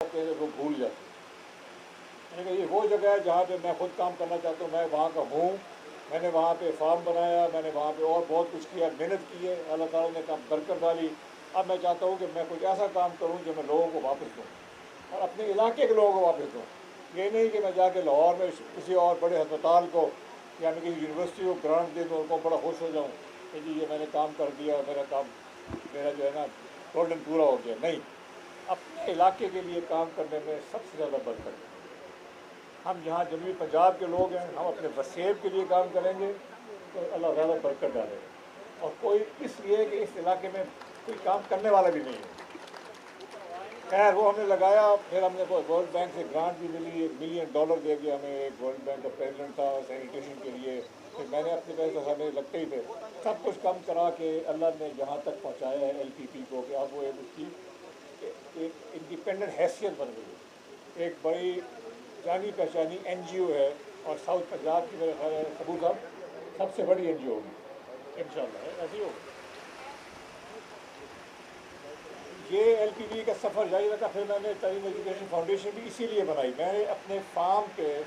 وہ بھول جاتے ہیں. میں نے کہا یہ وہ جگہ ہے جہاں پہ میں خود کام کرنا چاہتا ہوں. میں وہاں کا ہوں. میں نے وہاں پہ فارم بنایا, میں نے وہاں پہ اور بہت کچھ کیا, محنت کی ہے, اللہ تعالیٰ نے کام برکت ڈالی. اب میں چاہتا ہوں کہ میں کچھ ایسا کام کروں جو میں لوگوں کو واپس دوں اور اپنے علاقے کے لوگوں کو واپس دوں. یہ نہیں کہ میں جا کے لاہور میں کسی اور بڑے ہسپتال کو یا میں کسی یونیورسٹی کو گرانٹ دے دوں, ان کو بڑا خوش ہو جاؤں کہ جی یہ میں نے کام کر دیا, میرا جو ہے نا گولڈن پورا ہو گیا. نہیں, اپنے علاقے کے لیے کام کرنے میں سب سے زیادہ برکت ہے. ہم یہاں جنوبی پنجاب کے لوگ ہیں, ہم اپنے وسیب کے لیے کام کریں گے تو اللہ زیادہ برکت ڈالے گا. اور کوئی اس لیے کہ اس علاقے میں کوئی کام کرنے والا بھی نہیں ہے. خیر وہ ہم نے لگایا, پھر ہم نے ورلڈ بینک سے گرانٹ بھی ملی, $1 ملین دے دیا ہمیں. ایک ورلڈ بینک کا پریزیڈنٹ تھا سینیٹیشن کے لیے. پھر میں نے اپنے پیسے ہمیں لگتے ہی تھے, سب کچھ کم کرا کے اللہ نے جہاں تک پہنچایا ہے ایل پی پی کو کہ اب وہ اس کی ایک انڈیپینڈنٹ حیثیت بن گئی ہے. ایک بڑی جانی پہچانی این جی او ہے, اور ساؤتھ پنجاب کی میرے خیال ہے سبو صاحب سب سے بڑی این جی او ہوگی ان شاء اللہ. ایسی ہوگی. یہ ایل پی بی کا سفر جاری رکھا. پھر میں نے تعلیم ایجوکیشن فاؤنڈیشن بھی اسی لیے بنائی. میں نے اپنے فارم پہ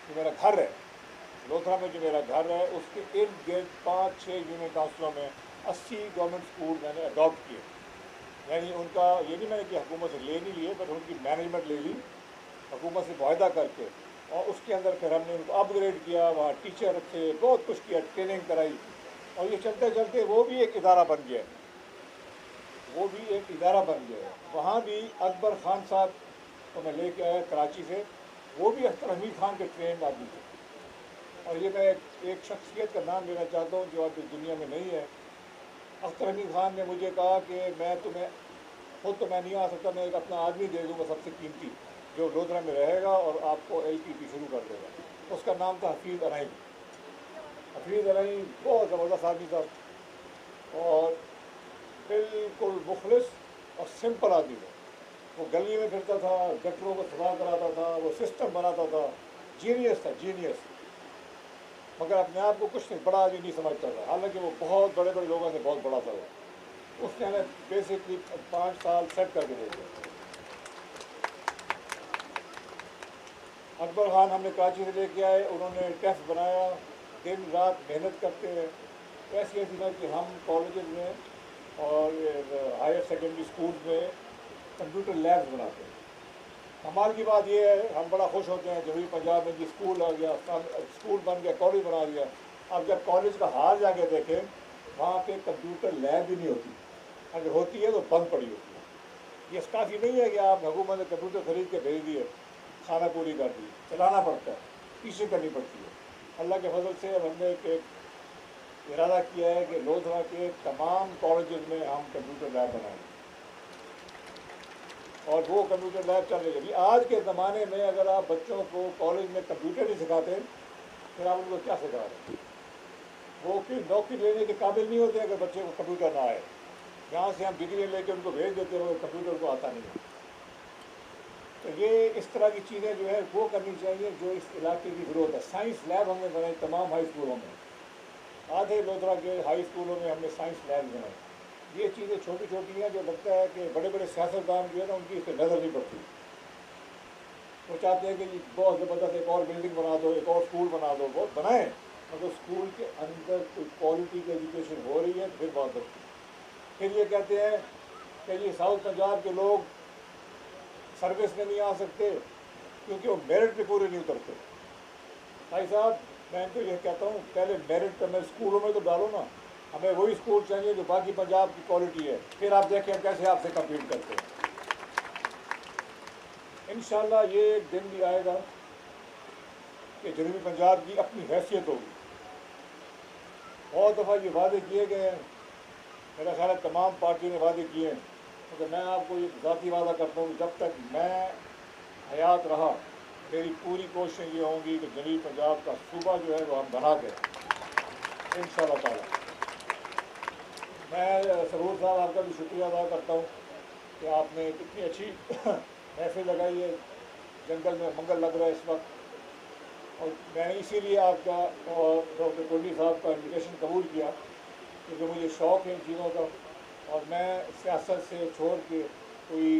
جو میرا گھر ہے لوتھرا میں, جو میرا گھر ہے اس کے ارد گرد 5-6 یونین کاؤنسلوں میں 80 گورنمنٹ اسکول میں نے اڈاپٹ کیے. یعنی ان کا یہ نہیں میں نے کہ حکومت سے لے نہیں لیے, بٹ ان کی مینجمنٹ لے لی حکومت سے معاہدہ کر کے, اور اس کے اندر پھر ہم نے ان کو اپ گریڈ کیا, وہاں ٹیچر رکھے, بہت کچھ کیا, ٹریننگ کرائی, اور یہ چلتے چلتے وہ بھی ایک ادارہ بن گیا. وہ بھی ایک ادارہ بن گیا. وہاں بھی اکبر خان صاحب کو میں لے کے آیا کراچی سے. وہ بھی اختر حمید خان کے ٹرینڈ آدمی تھے. اور یہ میں ایک شخصیت کا نام لینا چاہتا ہوں جو آج اس دنیا میں نہیں ہے. اختر حمید خان نے مجھے کہا کہ میں تمہیں خود تو میں نہیں آ سکتا, میں ایک اپنا آدمی دے دوں گا سب سے قیمتی, جو لودھرا میں رہے گا اور آپ کو ایل پی پی شروع کر دے گا. اس کا نام تھا حفیظ ارائیں. حفیظ ارائیں بہت زبردست آدمی تھا, اور بالکل مخلص اور سمپل آدمی تھا. وہ گلی میں پھرتا تھا, گٹروں کو صفا کراتا تھا, وہ سسٹم بناتا تھا. جینیس تھا, جینیس. مگر اپنے آپ کو کچھ نہیں, بڑا آدمی نہیں سمجھتا تھا, حالانکہ وہ بہت بڑے بڑے لوگوں سے بہت بڑا تھا. اس نے ہمیں بیسکلی 5 سال سیٹ کر کے دے دیا. اکبر خان ہم نے کراچی سے لے کے آئے, انہوں نے ٹیسٹ بنایا, دن رات محنت کرتے ہیں. ایسی ایسی بات کہ ہم کالجز میں اور ہائر سیکنڈری اسکولس میں کمپیوٹر لیبس بناتے ہیں. کمال کی بات یہ ہے, ہم بڑا خوش ہوتے ہیں جنوبی پنجاب میں جی اسکول آ گیا, اسکول بن گیا, کالج بنا دیا. اب جب کالج کا حال جا کے دیکھیں, وہاں پہ کمپیوٹر لیب بھی نہیں ہوتی, اگر ہوتی ہے تو بند پڑی ہوتی ہے. یہ کافی نہیں ہے کہ آپ حکومت نے کمپیوٹر خرید کے بھیج دیے, کھانا پوری کر دی, چلانا پڑتا ہے, ٹیچنگ کرنی پڑتی ہے. اللہ کے فضل سے اب ہم نے ایک ارادہ کیا ہے کہ لودھرا کے تمام کالجز میں ہم کمپیوٹر لیب بنائیں, اور وہ کمپیوٹر لیب چل رہی ہے. ابھی آج کے زمانے میں اگر آپ بچوں کو کالج میں کمپیوٹر نہیں سکھاتے, پھر آپ ان کو کیا سکھا رہے ہیں؟ وہ پھر نوکری لینے کے قابل نہیں ہوتے اگر بچے کو کمپیوٹر نہ آئے. یہاں سے ہم ڈگری لے کے ان کو بھیج دیتے ہیں, وہ کمپیوٹر کو آتا نہیں ہے. تو یہ اس طرح کی چیزیں جو ہے وہ کرنی چاہیے جو اس علاقے کی ضرورت ہے. سائنس لیب ہم نے بنائی تمام ہائی اسکولوں میں. آدھے لودھرا کے ہائی اسکولوں میں ہم نے سائنس لیب بنائی. یہ چیزیں چھوٹی چھوٹی ہیں جو لگتا ہے کہ بڑے بڑے سیاستدان جو ہے نا ان کی اس پہ نظر نہیں پڑتی. وہ چاہتے ہیں کہ بہت زبردست ایک اور بلڈنگ بنا دو, ایک اور اسکول بنا دو. بہت بنائیں, مگر اسکول کے اندر کوئی کوالٹی کی ایجوکیشن ہو رہی ہے پھر بات بنتی. پھر یہ کہتے ہیں کہ یہ ساؤتھ پنجاب کے لوگ سروس میں نہیں آ سکتے کیونکہ وہ میرٹ پہ پورے نہیں اترتے. بھائی صاحب میں ان کو یہ کہتا ہوں, پہلے میرٹ پہ میں اسکولوں میں تو ڈالو نا. ہمیں وہی اسکول چاہیے جو باقی پنجاب کی کوالٹی ہے, پھر آپ دیکھیں کیسے آپ سے کمپیٹ کرتے ہیں. انشاءاللہ یہ ایک دن بھی آئے گا کہ جنوبی پنجاب کی اپنی حیثیت ہوگی. بہت دفعہ یہ وعدے کیے گئے ہیں, میرا خیال ہے تمام پارٹیوں نے وعدے کیے ہیں, مگر میں آپ کو یہ ذاتی وعدہ کرتا ہوں جب تک میں حیات رہا میری پوری کوششیں یہ ہوں گی کہ جنوبی پنجاب کا صوبہ جو ہے وہ ہم بنا کے ان شاء اللہ تعالیٰ. میں سرور صاحب آپ کا بھی شکریہ ادا کرتا ہوں کہ آپ نے کتنی اچھی محفل لگائی ہے. جنگل میں منگل لگ رہا ہے اس وقت, اور میں نے اسی لیے آپ کا اور ڈاکٹر کولڈی صاحب کا انویٹیشن قبول کیا کیونکہ مجھے شوق ہے ان چیزوں کا. اور میں سیاست سے چھوڑ کے کوئی